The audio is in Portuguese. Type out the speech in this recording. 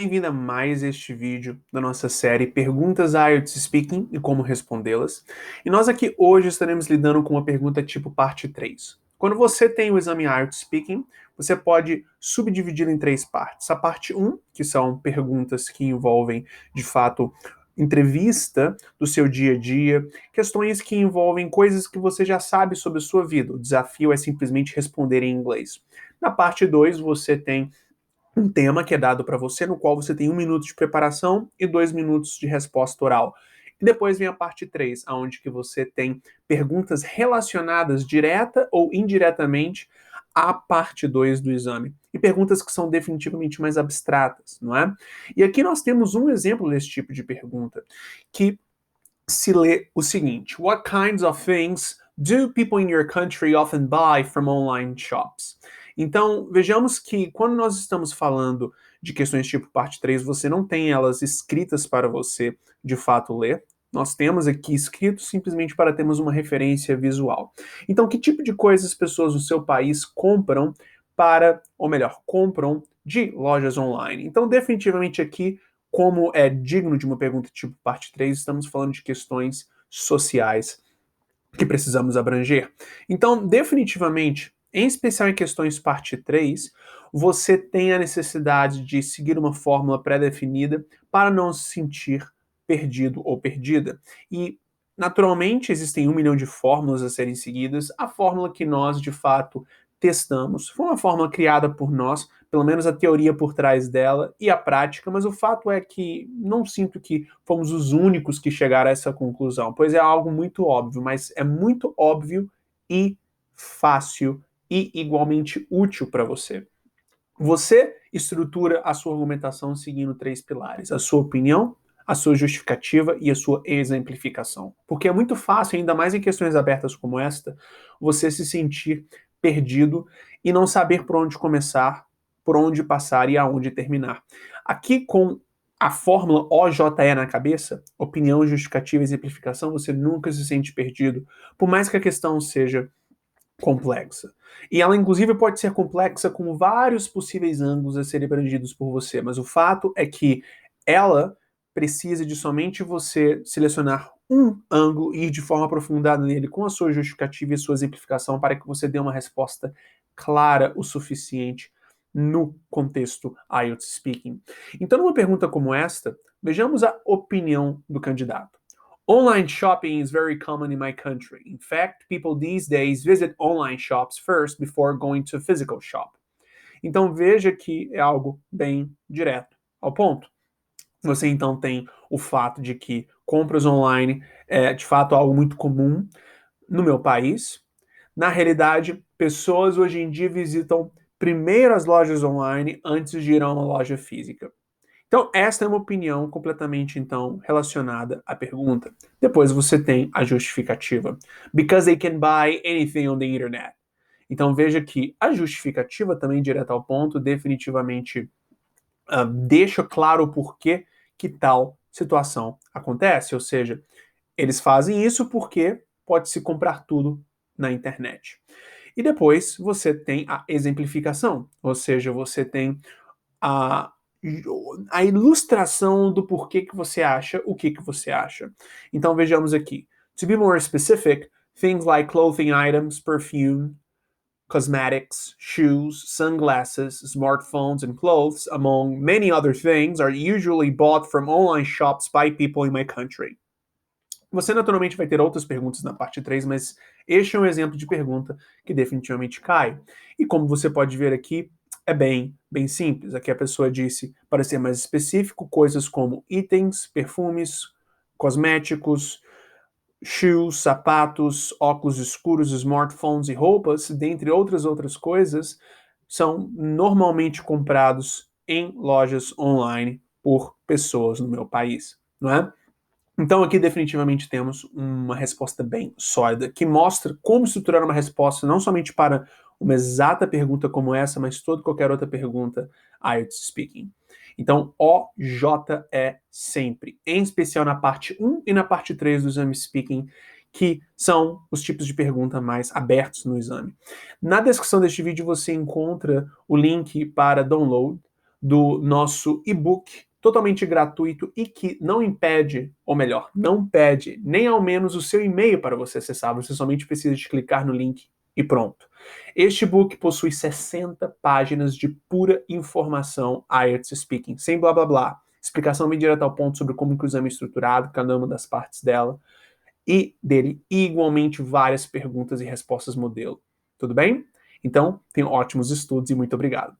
Bem-vindo a mais este vídeo da nossa série Perguntas IELTS Speaking e como respondê-las. E nós aqui hoje estaremos lidando com uma pergunta tipo parte 3. Quando você tem o exame IELTS Speaking, você pode subdividir em três partes. A parte 1, que são perguntas que envolvem, de fato, entrevista do seu dia a dia, questões que envolvem coisas que você já sabe sobre a sua vida. O desafio é simplesmente responder em inglês. Na parte 2, você tem um tema que é dado para você, no qual você tem 1 minuto de preparação e 2 minutos de resposta oral. E depois vem a parte 3, onde que você tem perguntas relacionadas direta ou indiretamente à parte 2 do exame. E perguntas que são definitivamente mais abstratas, não é? E aqui nós temos um exemplo desse tipo de pergunta, que se lê o seguinte: What kinds of things do people in your country often buy from online shops? Então, vejamos que quando nós estamos falando de questões tipo parte 3, você não tem elas escritas para você de fato ler. Nós temos aqui escrito simplesmente para termos uma referência visual. Então, que tipo de coisas as pessoas no seu país compram para, ou melhor, compram de lojas online? Então, definitivamente aqui, como é digno de uma pergunta tipo parte 3, estamos falando de questões sociais que precisamos abranger. Então, definitivamente, em especial em questões parte 3, você tem a necessidade de seguir uma fórmula pré-definida para não se sentir perdido ou perdida. E, naturalmente, existem 1 milhão de fórmulas a serem seguidas. A fórmula que nós, de fato, testamos foi uma fórmula criada por nós, pelo menos a teoria por trás dela e a prática, mas o fato é que não sinto que fomos os únicos que chegaram a essa conclusão, pois é algo muito óbvio, mas é muito óbvio e fácil e igualmente útil para você. Você estrutura a sua argumentação seguindo três pilares: a sua opinião, a sua justificativa e a sua exemplificação. Porque é muito fácil, ainda mais em questões abertas como esta, você se sentir perdido e não saber por onde começar, por onde passar e aonde terminar. Aqui, com a fórmula OJE na cabeça, opinião, justificativa e exemplificação, você nunca se sente perdido, por mais que a questão seja complexa. E ela, inclusive, pode ser complexa com vários possíveis ângulos a serem abrangidos por você, mas o fato é que ela precisa de somente você selecionar um ângulo e ir de forma aprofundada nele com a sua justificativa e a sua exemplificação para que você dê uma resposta clara o suficiente no contexto IELTS Speaking. Então, numa pergunta como esta, vejamos a opinião do candidato. Online shopping is very common in my country. In fact, people these days visit online shops first before going to a physical shop. Então veja que é algo bem direto ao ponto. Você então tem o fato de que compras online é de fato algo muito comum no meu país. Na realidade, pessoas hoje em dia visitam primeiro as lojas online antes de ir a uma loja física. Então, esta é uma opinião completamente, então, relacionada à pergunta. Depois você tem a justificativa. Because they can buy anything on the internet. Então, veja que a justificativa, também direta ao ponto, definitivamente deixa claro o porquê que tal situação acontece. Ou seja, eles fazem isso porque pode-se comprar tudo na internet. E depois você tem a exemplificação, ou seja, você tem a, a ilustração do porquê que você acha o que você acha. Então vejamos aqui. To be more specific, things like clothing items, perfume, cosmetics, shoes, sunglasses, smartphones, and clothes, among many other things, are usually bought from online shops by people in my country. Você naturalmente vai ter outras perguntas na parte 3, mas este é um exemplo de pergunta que definitivamente cai. E como você pode ver aqui, é bem simples. Aqui a pessoa disse, para ser mais específico, coisas como itens, perfumes, cosméticos, shoes, sapatos, óculos escuros, smartphones e roupas, dentre outras coisas, são normalmente comprados em lojas online por pessoas no meu país, não é? Então aqui definitivamente temos uma resposta bem sólida, que mostra como estruturar uma resposta não somente para uma exata pergunta como essa, mas toda qualquer outra pergunta IELTS Speaking. Então, OJE sempre, em especial na parte 1 e na parte 3 do exame Speaking, que são os tipos de pergunta mais abertos no exame. Na descrição deste vídeo você encontra o link para download do nosso e-book totalmente gratuito e que não impede, ou melhor, não pede nem ao menos o seu e-mail para você acessar. Você somente precisa de clicar no link e pronto. Este e-book possui 60 páginas de pura informação IELTS Speaking, sem blá blá blá. Explicação bem direta ao ponto sobre como que o exame é estruturado, cada uma das partes dela, e dele igualmente várias perguntas e respostas modelo. Tudo bem? Então, tenham ótimos estudos e muito obrigado.